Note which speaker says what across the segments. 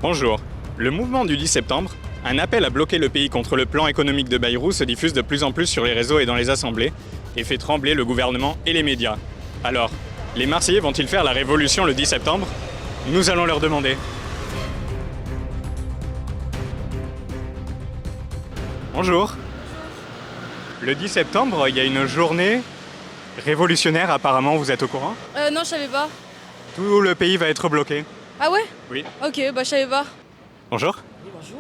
Speaker 1: Bonjour. Le mouvement du 10 septembre, un appel à bloquer le pays contre le plan économique de Bayrou, se diffuse de plus en plus sur les réseaux et dans les assemblées et fait trembler le gouvernement et les médias. Alors, les Marseillais vont-ils faire la révolution le 10 septembre? Nous allons leur demander. Bonjour. Le 10 septembre, il y a une journée révolutionnaire apparemment, vous êtes au courant?
Speaker 2: Non, je savais pas.
Speaker 1: Tout le pays va être bloqué.
Speaker 2: Ah ouais?
Speaker 1: Oui.
Speaker 2: Ok, bah je savais pas.
Speaker 1: Bonjour.
Speaker 2: Oui, bonjour.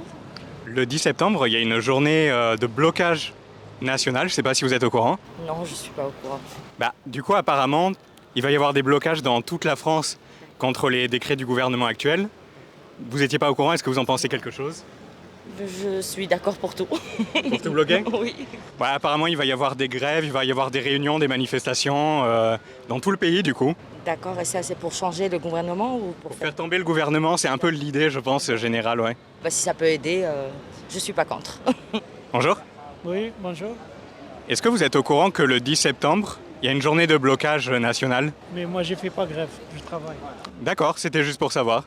Speaker 1: Le 10 septembre, il y a une journée de blocage national, je ne sais pas si vous êtes au courant.
Speaker 2: Non, je suis pas au courant.
Speaker 1: Du coup, apparemment, il va y avoir des blocages dans toute la France contre les décrets du gouvernement actuel. Vous n'étiez pas au courant, est-ce que vous en pensez quelque chose?
Speaker 2: Je suis d'accord pour tout.
Speaker 1: Pour tout bloquer?
Speaker 2: Oui.
Speaker 1: Apparemment, il va y avoir des grèves, il va y avoir des réunions, des manifestations dans tout le pays du coup.
Speaker 2: D'accord, et ça c'est pour changer le gouvernement ou pour
Speaker 1: Faire tomber le gouvernement, c'est un peu l'idée, je pense, générale, ouais.
Speaker 2: Bah, si ça peut aider, je suis pas contre.
Speaker 1: Bonjour.
Speaker 3: Oui, bonjour.
Speaker 1: Est-ce que vous êtes au courant que le 10 septembre, il y a une journée de blocage national?
Speaker 3: Mais moi, je fais pas grève, je travaille.
Speaker 1: D'accord, c'était juste pour savoir.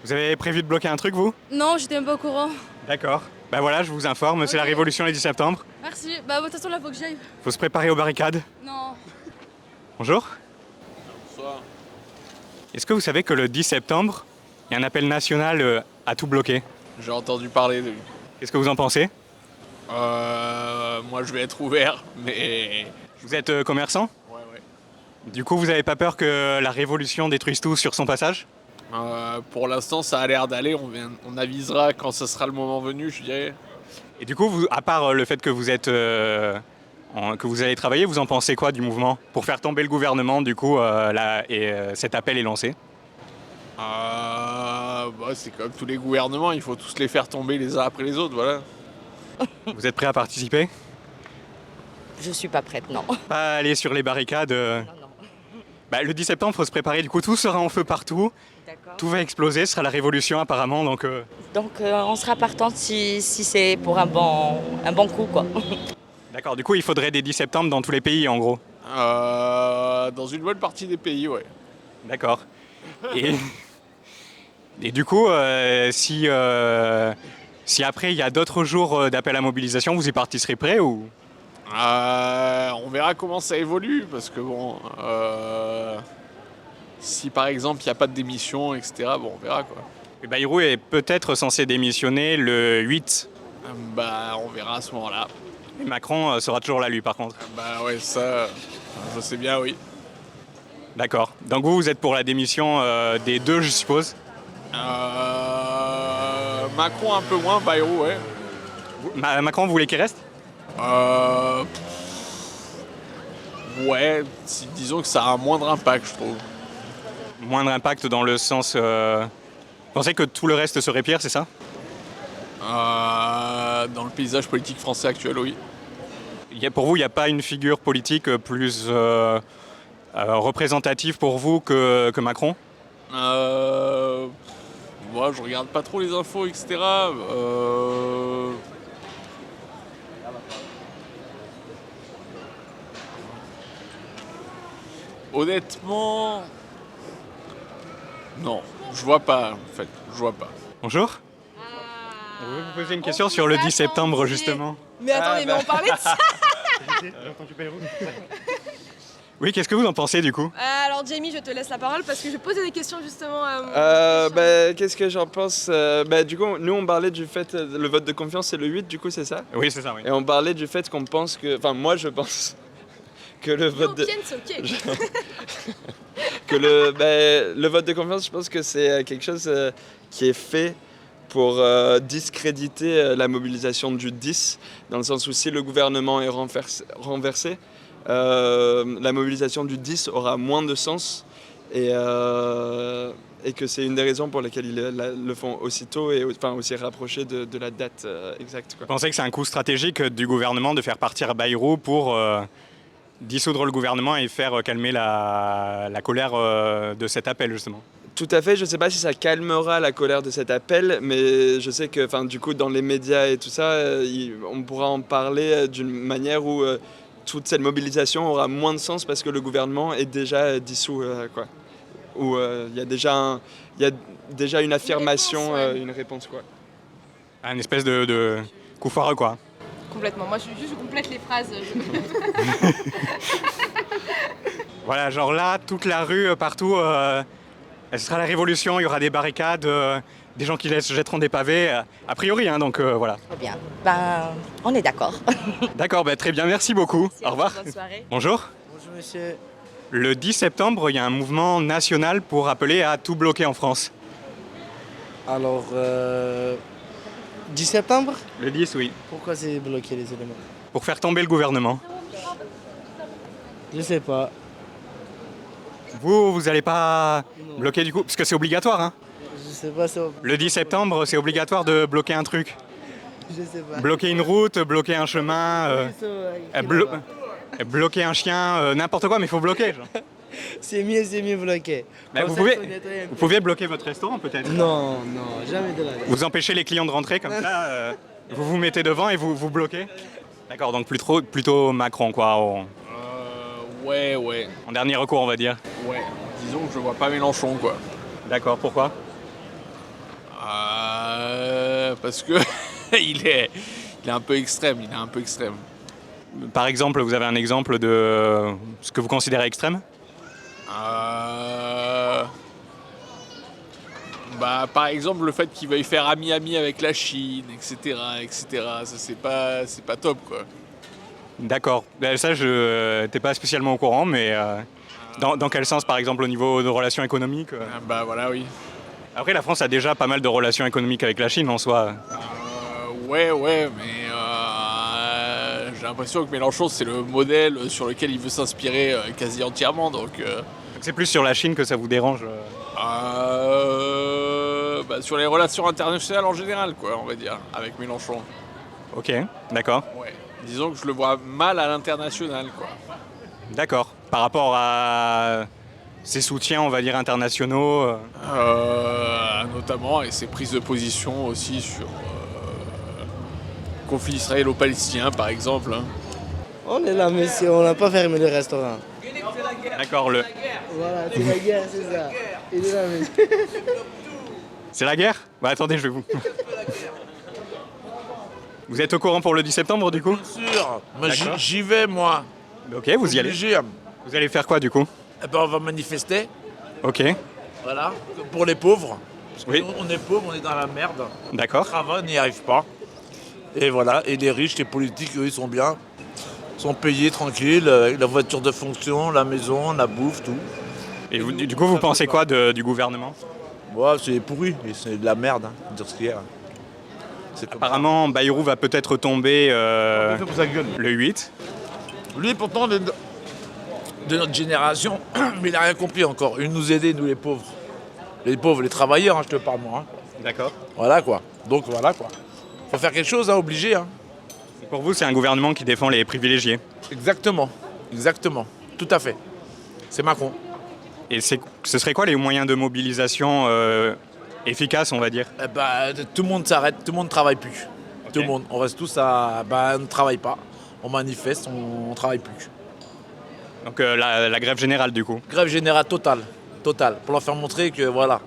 Speaker 1: Vous avez prévu de bloquer un truc, vous?
Speaker 2: Non, j'étais même pas au courant.
Speaker 1: D'accord. Voilà, je vous informe, c'est la révolution le 10 septembre.
Speaker 2: Merci. Bah, de toute façon, là, faut que j'aille.
Speaker 1: Faut se préparer aux barricades.
Speaker 2: Non.
Speaker 1: Bonjour.
Speaker 4: Bonsoir.
Speaker 1: Est-ce que vous savez que le 10 septembre, il y a un appel national à tout bloquer?
Speaker 4: J'ai entendu parler de lui.
Speaker 1: Qu'est-ce que vous en pensez?
Speaker 4: Moi, je vais être ouvert, mais...
Speaker 1: Vous êtes commerçant?
Speaker 4: Ouais.
Speaker 1: Du coup, vous n'avez pas peur que la révolution détruise tout sur son passage?
Speaker 4: Pour l'instant, ça a l'air d'aller. On avisera quand ce sera le moment venu, je dirais.
Speaker 1: Et du coup, à part le fait que vous êtes... que vous allez travailler, vous en pensez quoi du mouvement? Pour faire tomber le gouvernement, du coup, cet appel est lancé.
Speaker 4: C'est comme tous les gouvernements, il faut tous les faire tomber les uns après les autres, voilà.
Speaker 1: Vous êtes prêt à participer?
Speaker 2: Je suis pas prête, non.
Speaker 1: Pas aller sur les barricades
Speaker 2: Non.
Speaker 1: Le 10 septembre, il faut se préparer, du coup, tout sera en feu partout.
Speaker 2: D'accord.
Speaker 1: Tout va exploser, ce sera la révolution apparemment, donc...
Speaker 2: Donc, on sera partante si c'est pour un bon coup, quoi.
Speaker 1: D'accord, du coup, il faudrait des 10 septembre dans tous les pays, en gros.
Speaker 4: Dans une bonne partie des pays, ouais.
Speaker 1: D'accord. Et du coup, si après, il y a d'autres jours d'appel à mobilisation, vous y participerez prêt ou...
Speaker 4: On verra comment ça évolue, parce que si par exemple il n'y a pas de démission, etc., on verra quoi.
Speaker 1: Et Bayrou est peut-être censé démissionner le 8.
Speaker 4: On verra à ce moment-là.
Speaker 1: Et Macron sera toujours là, lui, par contre.
Speaker 4: Ouais, ça, je sais bien, oui.
Speaker 1: D'accord. Donc vous êtes pour la démission des deux, je suppose?
Speaker 4: Macron un peu moins, Bayrou, ouais.
Speaker 1: Macron, vous voulez qu'il reste?
Speaker 4: Ouais, disons que ça a un moindre impact, je trouve.
Speaker 1: Moindre impact dans le sens... Vous pensez que tout le reste serait pire, c'est ça?
Speaker 4: Dans le paysage politique français actuel, oui.
Speaker 1: Pour vous, il n'y a pas une figure politique plus représentative pour vous que Macron?
Speaker 4: Moi, je regarde pas trop les infos, etc. Honnêtement, non, je vois pas, en fait, je vois pas.
Speaker 1: Bonjour. Je voulais vous poser une question sur le 10 septembre, justement.
Speaker 5: Mais attendez, mais on parlait de ça.
Speaker 1: Oui, qu'est-ce que vous en pensez, du coup?
Speaker 5: Alors Jamie, je te laisse la parole parce que je posais des questions justement à
Speaker 6: Qu'est-ce que j'en pense? Du coup, nous on parlait du fait, le vote de confiance c'est le 8, du coup c'est ça?
Speaker 1: Oui, c'est ça, oui.
Speaker 6: Et on parlait du fait qu'on pense que, enfin moi je pense que le vote de... que le vote de confiance, je pense que c'est quelque chose qui est fait pour discréditer la mobilisation du 10, dans le sens où si le gouvernement est renversé, la mobilisation du 10 aura moins de sens et que c'est une des raisons pour lesquelles ils le font aussitôt et aussi rapproché de la date exacte.
Speaker 1: Vous pensez que c'est un coup stratégique du gouvernement de faire partir Bayrou pour dissoudre le gouvernement et faire calmer la colère de cet appel, justement?
Speaker 6: Tout à fait, je ne sais pas si ça calmera la colère de cet appel, mais je sais que du coup dans les médias et tout ça, on pourra en parler d'une manière où toute cette mobilisation aura moins de sens parce que le gouvernement est déjà dissous, quoi. Ou il y a déjà une affirmation,
Speaker 5: réponse, ouais.
Speaker 6: une réponse quoi.
Speaker 1: Un espèce de coup foireux, quoi.
Speaker 5: Complètement. Moi, je complète les phrases.
Speaker 1: Voilà, genre là, toute la rue, partout, ce sera la révolution, il y aura des barricades, des gens qui jetteront des pavés, a priori, hein, donc voilà.
Speaker 2: Très bien. Ben, on est d'accord.
Speaker 1: D'accord, très bien, merci beaucoup. Au revoir.
Speaker 2: Bonne soirée.
Speaker 1: Bonjour.
Speaker 3: Bonjour monsieur.
Speaker 1: Le 10 septembre, il y a un mouvement national pour appeler à tout bloquer en France.
Speaker 7: Alors, 10 septembre.
Speaker 1: Le 10, oui.
Speaker 7: Pourquoi c'est bloqué les éléments?
Speaker 1: Pour faire tomber le gouvernement.
Speaker 7: Je sais pas.
Speaker 1: Vous allez pas
Speaker 7: Non.
Speaker 1: bloquer du coup, parce que c'est obligatoire, hein.
Speaker 7: Je sais pas.
Speaker 1: Le 10 septembre, c'est obligatoire de bloquer un truc.
Speaker 7: Je sais pas.
Speaker 1: Bloquer une route, bloquer un chemin, bloquer un chien, n'importe quoi, mais il faut bloquer. Genre.
Speaker 7: C'est mieux bloqué.
Speaker 1: Mais
Speaker 7: Comme
Speaker 1: vous
Speaker 7: ça,
Speaker 1: pouvez-
Speaker 7: il faut nettoyer un
Speaker 1: Vous
Speaker 7: peu.
Speaker 1: pouviez bloquer votre restaurant peut-être.
Speaker 7: Non, jamais de la vie.
Speaker 1: Vous empêchez les clients de rentrer comme ça, vous vous mettez devant et vous bloquez. D'accord, donc plutôt Macron quoi,
Speaker 4: Ouais.
Speaker 1: en dernier recours on va dire.
Speaker 4: Ouais. Disons que je vois pas Mélenchon, quoi.
Speaker 1: D'accord, pourquoi?
Speaker 4: Parce que il est un peu extrême,
Speaker 1: Par exemple, vous avez un exemple de ce que vous considérez extrême?
Speaker 4: Par exemple, le fait qu'il veuille faire ami-ami avec la Chine, etc., ça c'est pas top, quoi.
Speaker 1: D'accord, ça je n'étais pas spécialement au courant, mais dans quel sens par exemple au niveau de relations économiques
Speaker 4: Voilà, oui.
Speaker 1: Après la France a déjà pas mal de relations économiques avec la Chine en soi.
Speaker 4: Ouais, mais j'ai l'impression que Mélenchon c'est le modèle sur lequel il veut s'inspirer quasi entièrement, donc
Speaker 1: C'est plus sur la Chine que ça vous dérange
Speaker 4: sur les relations internationales en général, quoi, on va dire, avec Mélenchon.
Speaker 1: Ok, d'accord.
Speaker 4: Ouais. Disons que je le vois mal à l'international, quoi.
Speaker 1: D'accord. Par rapport à ses soutiens, on va dire, internationaux.
Speaker 4: Notamment, et ses prises de position aussi sur le conflit israélo-palestinien, par exemple. Hein.
Speaker 7: On est là, monsieur. On n'a pas fermé le restaurant.
Speaker 1: D'accord,
Speaker 7: Voilà, c'est la guerre, c'est ça. Il est là, monsieur.
Speaker 1: c'est la guerre? Bah attendez, je vais vous... Vous êtes au courant pour le 10 septembre du coup?
Speaker 8: Sûr, moi
Speaker 1: D'accord.
Speaker 8: j'y vais moi.
Speaker 1: Ok, vous y allez.
Speaker 8: Obligé.
Speaker 1: Vous allez faire quoi du coup?
Speaker 8: Eh ben, on va manifester,
Speaker 1: Ok,
Speaker 8: voilà, pour les pauvres. Parce que
Speaker 1: Oui.
Speaker 8: nous, on est pauvres, on est dans la merde. On
Speaker 1: d'accord.
Speaker 8: travaille, on n'y arrive pas. Et voilà, et les riches, les politiques, eux, ils sont bien. Ils sont payés tranquilles, la voiture de fonction, la maison, la bouffe, tout.
Speaker 1: Et vous, du coup, vous pensez quoi du gouvernement?
Speaker 8: Ouais, c'est pourri, et c'est de la merde, hein, faut dire ce qu'il y a. C'est comme
Speaker 1: Apparemment, Bayrou va peut-être tomber
Speaker 8: ça. Fait pour sa gueule.
Speaker 1: le 8.
Speaker 8: Lui, pourtant, de notre génération, mais il n'a rien compris encore. Il nous aidait, nous les pauvres. Les pauvres, les travailleurs, hein, je te parle moi. Hein.
Speaker 1: D'accord.
Speaker 8: Voilà quoi. Donc voilà quoi. Faut faire quelque chose, hein, obligé. Hein.
Speaker 1: Pour vous, c'est un gouvernement qui défend les privilégiés.
Speaker 8: Exactement. Tout à fait. C'est Macron.
Speaker 1: Et ce serait quoi les moyens de mobilisation efficaces, on va dire?
Speaker 8: Eh ben, tout le monde s'arrête, tout le monde ne travaille plus.
Speaker 1: Ok.
Speaker 8: Tout le monde. On reste tous à. On ne travaille pas. On manifeste, on ne travaille plus.
Speaker 1: Donc la grève générale du coup.
Speaker 8: Grève générale totale. Pour leur faire montrer que voilà.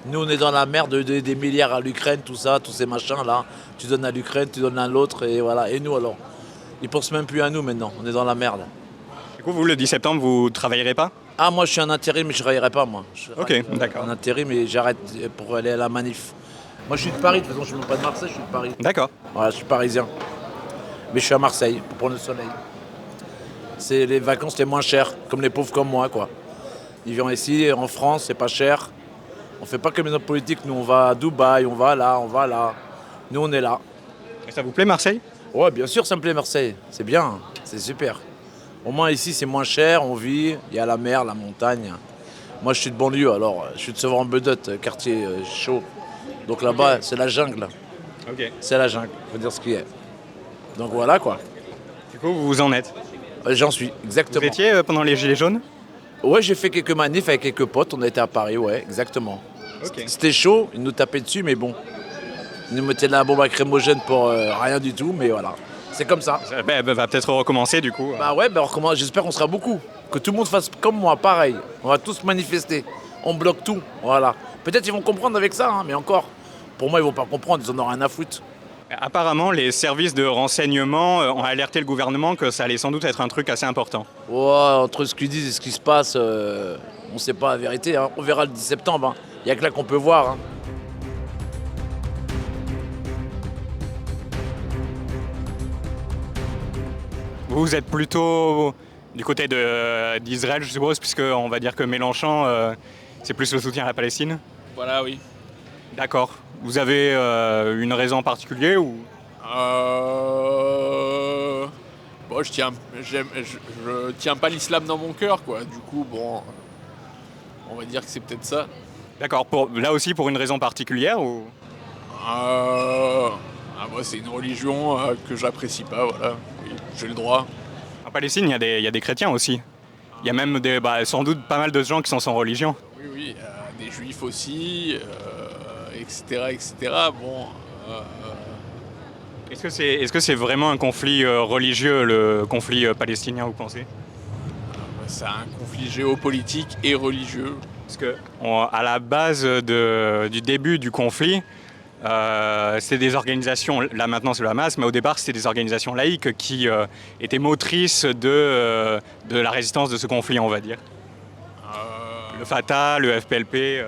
Speaker 8: Nous on est dans la merde de donner des milliards à l'Ukraine, tout ça, tous ces machins là. Tu donnes à l'Ukraine, tu donnes à l'autre et voilà. Et nous alors. Ils pensent même plus à nous maintenant. On est dans la merde.
Speaker 1: Du coup, vous, le 10 septembre, vous travaillerez pas?
Speaker 8: Ah moi je suis en intérim mais je ne travaillerai pas moi.
Speaker 1: Ok, d'accord.
Speaker 8: En intérim mais j'arrête pour aller à la manif. Moi je suis de Paris, de toute façon je ne suis même pas de Marseille, je suis de Paris.
Speaker 1: D'accord.
Speaker 8: Voilà, je suis parisien. Mais je suis à Marseille pour prendre le soleil. C'est les vacances les moins chères, comme les pauvres comme moi quoi. Ils viennent ici, en France, c'est pas cher. On fait pas comme les hommes politiques, nous on va à Dubaï, on va là. Nous on est là.
Speaker 1: Et ça vous plaît Marseille?
Speaker 8: Ouais bien sûr ça me plaît Marseille, c'est bien, c'est super. Au moins ici c'est moins cher, on vit, il y a la mer, la montagne. Moi je suis de banlieue alors, je suis de Sevran-Bedotte, quartier chaud. Donc là-bas c'est la jungle,
Speaker 1: Ok.
Speaker 8: c'est la jungle, faut dire ce qu'il y a. Donc voilà quoi,
Speaker 1: Du coup, vous en êtes?
Speaker 8: j'en suis,
Speaker 1: Vous
Speaker 8: exactement.
Speaker 1: étiez pendant les Gilets jaunes?
Speaker 8: Ouais j'ai fait quelques manifs avec quelques potes, on a été à Paris, ouais, exactement.
Speaker 1: Ok.
Speaker 8: C'était chaud, ils nous tapaient dessus mais bon. Ils nous mettaient de la bombe lacrymogène pour rien du tout, mais voilà. C'est comme ça.
Speaker 1: Ça va peut-être recommencer du coup.
Speaker 8: Bah ouais, on recommence. J'espère qu'on sera beaucoup. Que tout le monde fasse comme moi, pareil. On va tous manifester. on bloque tout. Voilà. Peut-être ils vont comprendre avec ça, hein, mais encore, pour moi, ils vont pas comprendre, ils en ont rien à foutre.
Speaker 1: Apparemment, les services de renseignement ont alerté le gouvernement que ça allait sans doute être un truc assez important.
Speaker 8: Ouais, entre ce qu'ils disent et ce qui se passe, on ne sait pas la vérité. Hein. On verra le 10 septembre. Il n'y a que là qu'on peut voir. Hein.
Speaker 1: Vous êtes plutôt du côté d'Israël, je suppose, puisqu'on va dire que Mélenchon, c'est plus le soutien à la Palestine.
Speaker 4: Voilà, oui.
Speaker 1: D'accord. Vous avez une raison en particulier ou...
Speaker 4: Bon, je tiens pas l'islam dans mon cœur, quoi. Du coup, bon, on va dire que c'est peut-être ça.
Speaker 1: D'accord. Là aussi pour une raison particulière ou...
Speaker 4: Moi, c'est une religion que j'apprécie pas, voilà. Oui, j'ai le droit.
Speaker 1: En Palestine, il y a des chrétiens aussi. Il y a même sans doute pas mal de gens qui sont sans religion.
Speaker 4: Oui, des juifs aussi, etc., etc. Bon.
Speaker 1: Est-ce que c'est vraiment un conflit religieux, le conflit palestinien, vous pensez?
Speaker 4: C'est un conflit géopolitique et religieux.
Speaker 1: Parce que à la base du début du conflit, c'était des organisations, là maintenant c'est le Hamas, mais au départ c'était des organisations laïques qui étaient motrices de la résistance de ce conflit, on va dire. Le Fatah, le FPLP.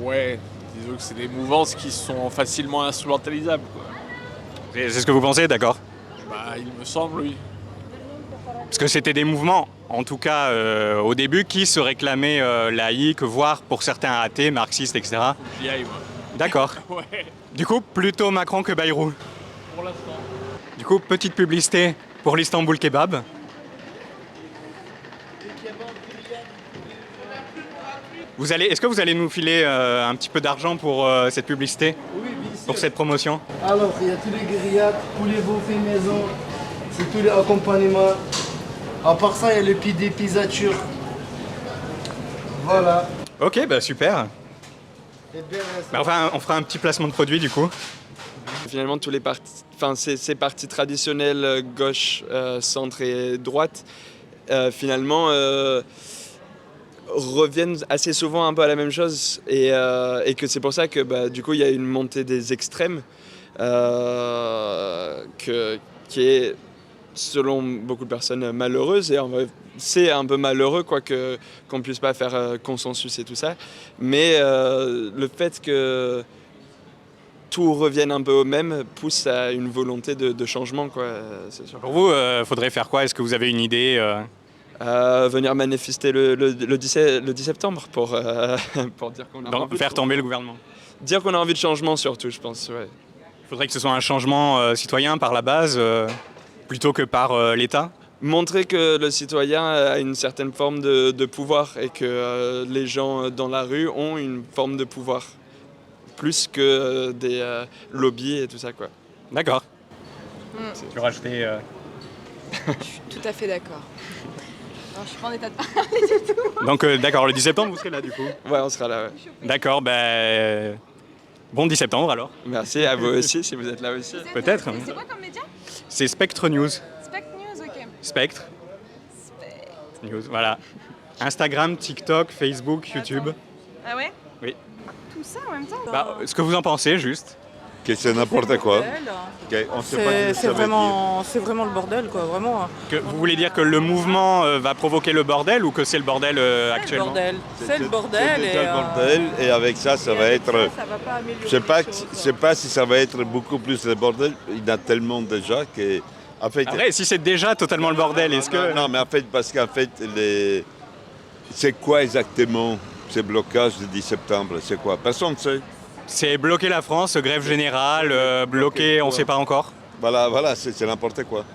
Speaker 4: Ouais, disons que c'est des mouvances qui sont facilement instrumentalisables, quoi.
Speaker 1: C'est ce que vous pensez, d'accord?
Speaker 4: Il me semble, oui.
Speaker 1: Parce que c'était des mouvements, en tout cas au début, qui se réclamaient laïques, voire pour certains athées, marxistes, etc.
Speaker 4: J'y aille, moi.
Speaker 1: D'accord.
Speaker 4: Ouais,
Speaker 1: Du coup, plutôt Macron que Bayrou.
Speaker 4: pour l'instant.
Speaker 1: Du coup, petite publicité pour l'Istanbul Kebab. Est-ce que vous allez nous filer un petit peu d'argent pour cette publicité,
Speaker 7: Oui, bien sûr.
Speaker 1: pour cette promotion?
Speaker 7: Alors, il y a tous les grillades, poulet bouffé maison, c'est tous les accompagnements. À part ça, il y a le PD pizza turc. Voilà.
Speaker 1: Ok, bah super.
Speaker 7: Et bien,
Speaker 1: On fera un petit placement de produit du coup.
Speaker 6: Finalement, tous les partis, ces partis traditionnels, gauche, centre et droite, finalement, reviennent assez souvent un peu à la même chose et que c'est pour ça que du coup il y a une montée des extrêmes qui est selon beaucoup de personnes malheureuse et en vrai, c'est un peu malheureux qu'on puisse pas faire consensus et tout ça, mais le fait que tout revienne un peu au même pousse à une volonté de changement, quoi, c'est sûr.
Speaker 1: Pour vous, faudrait faire quoi? Est-ce que vous avez une idée
Speaker 6: Venir manifester le 10 septembre pour dire qu'on a envie
Speaker 1: faire tomber le gouvernement?
Speaker 6: Dire qu'on a envie de changement surtout, je pense. Ouais.
Speaker 1: Il faudrait que ce soit un changement citoyen par la base plutôt que par l'État?
Speaker 6: Montrer que le citoyen a une certaine forme de pouvoir et que les gens dans la rue ont une forme de pouvoir. Plus que des lobbies et tout ça, quoi.
Speaker 1: D'accord. Tu veux rajouter
Speaker 5: Je suis tout à fait d'accord. Non, je suis pas en état de parler du tout.
Speaker 1: Donc d'accord, le 10 septembre, vous serez là du coup?
Speaker 6: Ouais, on sera là, ouais.
Speaker 1: D'accord, bon 10 septembre alors.
Speaker 6: Merci à vous aussi, si vous êtes là aussi.
Speaker 1: Peut-être.
Speaker 5: C'est quoi comme média?
Speaker 1: C'est Spectre News.
Speaker 5: Spec News, ok.
Speaker 1: Spectre News, voilà. Instagram, TikTok, Facebook, YouTube.
Speaker 5: Ah ouais?
Speaker 1: Oui.
Speaker 5: Tout ça en même temps?
Speaker 1: Ce que vous en pensez, juste.
Speaker 9: Que c'est n'importe quoi. On sait pas ce que
Speaker 10: C'est
Speaker 9: ça veut dire.
Speaker 10: vraiment le bordel, quoi, vraiment.
Speaker 1: Vous voulez dire que le mouvement va provoquer le bordel ou que c'est le bordel actuellement?
Speaker 10: C'est le bordel.
Speaker 9: C'est déjà le bordel et avec ça, ça va être...
Speaker 10: Ça va pas améliorer.
Speaker 9: Je sais pas si ça va être beaucoup plus le bordel. Il y en a tellement déjà que... En fait,
Speaker 1: Après, si c'est déjà totalement le bordel, est-ce que...
Speaker 9: Non, mais en fait, parce qu'en fait, c'est quoi exactement ces blocages du 10 septembre? C'est quoi? Personne ne sait.
Speaker 1: C'est bloquer la France, grève générale, bloquer, on ne sait pas encore.
Speaker 9: Voilà, c'est n'importe quoi.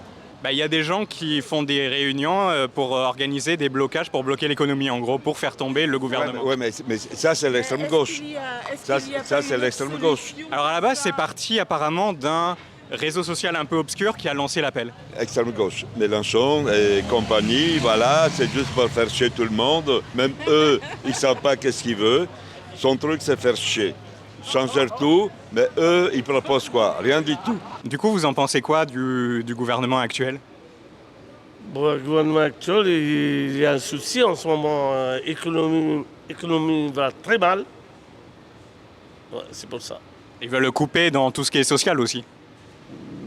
Speaker 1: Il y a des gens qui font des réunions pour organiser des blocages, pour bloquer l'économie, en gros, pour faire tomber le gouvernement.
Speaker 9: Ouais, mais ça, c'est l'extrême gauche. Ça, c'est l'extrême gauche.
Speaker 1: Alors à la base, c'est parti apparemment d'un réseau social un peu obscur qui a lancé l'appel.
Speaker 9: Extrême gauche. Mélenchon et compagnie, voilà, c'est juste pour faire chier tout le monde. Même eux, ils ne savent pas qu'est-ce qu'ils veulent. Son truc, c'est faire chier. Changer tout, mais eux, ils proposent quoi? Rien du tout.
Speaker 1: Du coup, vous en pensez quoi du gouvernement actuel?
Speaker 11: Bon, le gouvernement actuel, il y a un souci en ce moment. L'économie va très mal. Ouais, c'est pour ça.
Speaker 1: Ils veulent le couper dans tout ce qui est social aussi.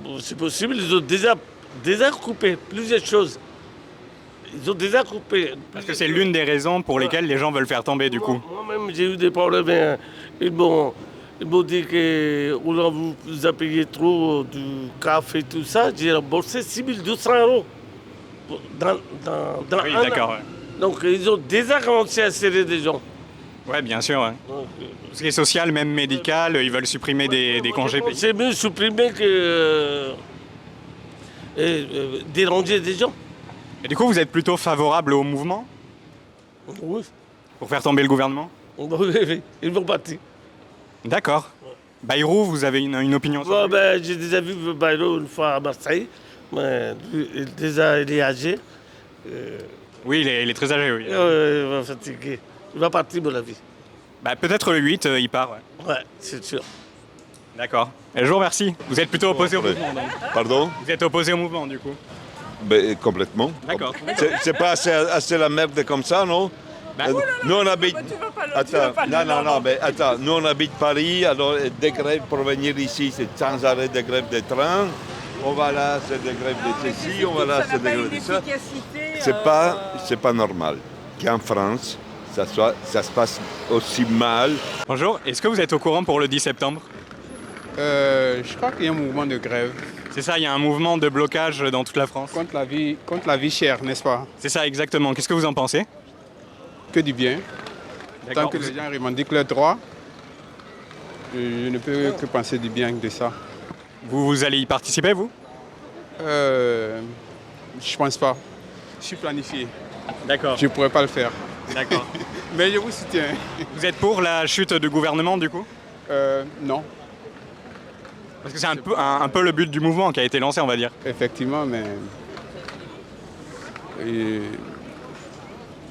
Speaker 11: Bon, c'est possible, ils ont déjà coupé plusieurs choses. Ils ont déjà coupé.
Speaker 1: Parce que c'est l'une des raisons pour lesquelles les gens veulent faire tomber du coup.
Speaker 11: Moi-même, j'ai eu des problèmes. Ils m'ont dit qu'on vous a payé trop du café et tout ça. J'ai remboursé 6 200 € dans
Speaker 1: Oui,
Speaker 11: un
Speaker 1: d'accord.
Speaker 11: an.
Speaker 1: Ouais.
Speaker 11: Donc, ils ont déjà commencé à serrer des gens.
Speaker 1: Ouais, bien sûr. Ouais. Tout ce qui est social, même médical, ils veulent supprimer des congés payés.
Speaker 11: C'est mieux supprimer que déranger des gens.
Speaker 1: Et du coup, vous êtes plutôt favorable au mouvement
Speaker 11: Oui.
Speaker 1: pour faire tomber le gouvernement?
Speaker 11: Oui, ils vont partir.
Speaker 1: D'accord. Bayrou, vous avez une opinion sur lui?
Speaker 11: J'ai déjà vu Bayrou une fois à Marseille, mais il est âgé.
Speaker 1: Oui, il est très âgé, oui.
Speaker 11: Il va fatiguer. Il va partir, mon avis.
Speaker 1: Peut-être le 8, il part, ouais.
Speaker 11: Ouais, c'est sûr.
Speaker 1: D'accord. Et je vous remercie. Vous êtes plutôt opposé au mouvement, donc.
Speaker 9: Pardon?
Speaker 1: Vous êtes opposé au mouvement, du coup?
Speaker 9: Complètement.
Speaker 1: D'accord.
Speaker 9: C'est pas assez la merde comme ça, non? Nous on habite. Attends, nous on habite Paris, alors des grèves pour venir ici, c'est sans arrêt des grèves des trains. On va là, c'est des grèves de ceci, on va là, c'est des grèves de ça. C'est pas normal qu'en France, ça se passe aussi mal.
Speaker 1: Bonjour, est-ce que vous êtes au courant pour le 10 septembre?
Speaker 12: Je crois qu'il y a un mouvement de grève.
Speaker 1: C'est ça, il y a un mouvement de blocage dans toute la France.
Speaker 12: Contre la vie chère, n'est-ce pas?
Speaker 1: C'est ça, exactement. Qu'est-ce que vous en pensez?
Speaker 12: Que du bien. Tant que les gens revendiquent leurs droits, je ne peux que penser du bien de ça.
Speaker 1: Vous allez y participer, vous?
Speaker 12: Je pense pas. Je suis planifié.
Speaker 1: D'accord.
Speaker 12: Je ne pourrais pas le faire.
Speaker 1: D'accord.
Speaker 12: Mais je vous soutiens.
Speaker 1: Vous êtes pour la chute du gouvernement, du coup?
Speaker 12: Non.
Speaker 1: Parce que c'est un peu le but du mouvement qui a été lancé, on va dire.
Speaker 12: Effectivement, mais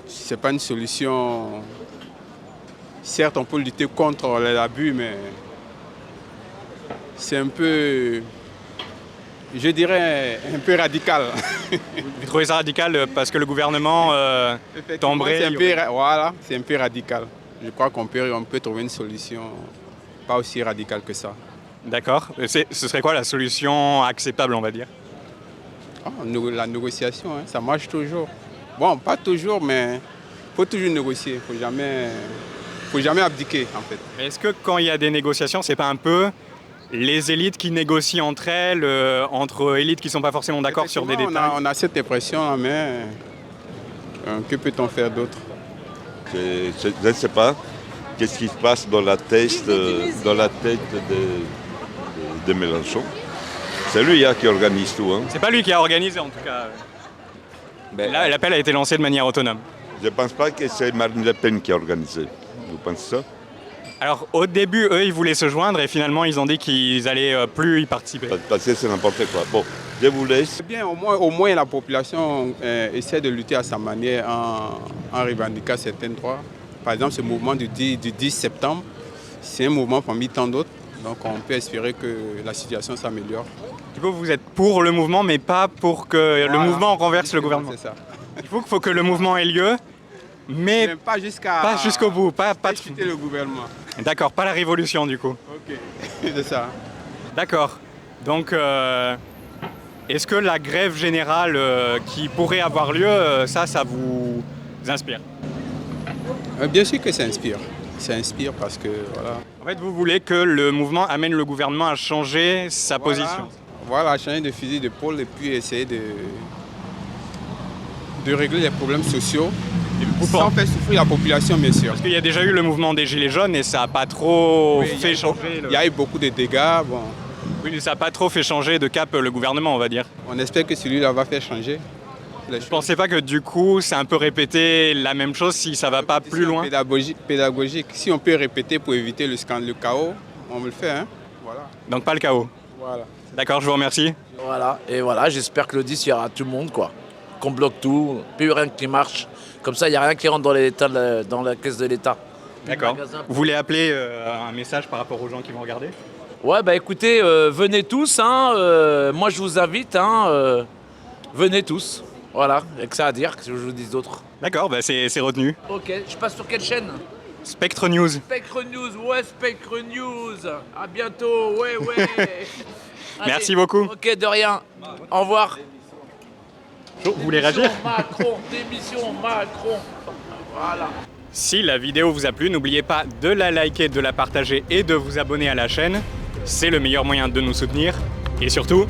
Speaker 12: c'est pas une solution. Certes, on peut lutter contre l'abus, mais c'est un peu, je dirais, un peu radical.
Speaker 1: Vous trouvez ça radical parce que le gouvernement tomberait?
Speaker 12: Voilà, c'est un peu radical. Je crois qu'on peut trouver une solution pas aussi radicale que ça.
Speaker 1: D'accord. Ce serait quoi la solution acceptable, on va dire?
Speaker 12: La négociation, hein, ça marche toujours. Bon, pas toujours, mais il faut toujours négocier. Il ne faut jamais abdiquer, en fait.
Speaker 1: Est-ce que quand il y a des négociations, c'est pas un peu les élites qui négocient entre elles, entre élites qui ne sont pas forcément d'accord sur des détails?
Speaker 12: On a cette impression, mais que peut-on faire d'autre?
Speaker 9: Je ne sais pas qu'est-ce qui se passe dans la tête de Mélenchon. C'est lui qui organise tout. Hein.
Speaker 1: C'est pas lui qui a organisé, en tout cas. Là, l'appel a été lancé de manière autonome.
Speaker 9: Je ne pense pas que c'est Marine Le Pen qui a organisé. Vous pensez ça?
Speaker 1: Alors, au début, eux, ils voulaient se joindre et finalement, ils ont dit qu'ils allaient plus y participer.
Speaker 9: Parce que c'est n'importe quoi. Bon, je vous laisse.
Speaker 12: C'est bien, au moins la population essaie de lutter à sa manière en revendiquant certains droits. Par exemple, ce mouvement du 10 septembre, c'est un mouvement parmi tant d'autres. Donc, on peut espérer que la situation s'améliore.
Speaker 1: Du coup, vous êtes pour le mouvement, mais pas pour que le mouvement renverse le gouvernement.
Speaker 12: C'est ça.
Speaker 1: Il faut que le mouvement ait lieu, mais
Speaker 12: pas
Speaker 1: jusqu'au bout. Pas
Speaker 12: chuter le gouvernement.
Speaker 1: D'accord, pas la révolution du coup.
Speaker 12: Ok, c'est ça.
Speaker 1: D'accord. Donc, est-ce que la grève générale qui pourrait avoir lieu, ça vous inspire?
Speaker 12: Bien sûr que ça inspire. Ça inspire parce que, voilà.
Speaker 1: En fait, vous voulez que le mouvement amène le gouvernement à changer sa position?
Speaker 12: Voilà, à changer de fusil d'épaule et puis essayer de régler les problèmes sociaux sans faire souffrir la population, bien sûr.
Speaker 1: Parce qu'il y a déjà eu le mouvement des Gilets jaunes et ça n'a pas trop fait changer...
Speaker 12: Il y a eu beaucoup de dégâts. Bon.
Speaker 1: Oui, mais ça n'a pas trop fait changer de cap le gouvernement, on va dire.
Speaker 12: On espère que celui-là va faire changer.
Speaker 1: Vous ne pensez pas que du coup, c'est un peu répéter la même chose si ça ne va pas plus loin?
Speaker 12: Pédagogique. Si on peut répéter pour éviter le chaos, on le fait. Hein. Voilà.
Speaker 1: Donc pas le chaos?
Speaker 12: Voilà.
Speaker 1: D'accord, je vous remercie.
Speaker 8: Voilà, et voilà, j'espère que le 10, il y aura tout le monde, quoi. Qu'on bloque tout, plus rien qui marche. Comme ça, il n'y a rien qui rentre dans la caisse de l'État.
Speaker 1: D'accord. Vous voulez appeler un message par rapport aux gens qui vont regarder?
Speaker 8: Ouais, bah écoutez, venez tous, hein, moi je vous invite, hein, venez tous. Voilà, il n'y a que ça à dire, qu'est-ce que je vous dis d'autre.
Speaker 1: D'accord, bah c'est retenu.
Speaker 8: Ok, je passe sur quelle chaîne?
Speaker 1: Spectre News.
Speaker 8: Spectre News, ouais, Spectre News. À bientôt, ouais.
Speaker 1: Merci beaucoup.
Speaker 8: Ok, de rien. Au revoir.
Speaker 1: Vous voulez réagir?
Speaker 8: Démission Macron. Voilà.
Speaker 1: Si la vidéo vous a plu, n'oubliez pas de la liker, de la partager et de vous abonner à la chaîne. C'est le meilleur moyen de nous soutenir. Et surtout,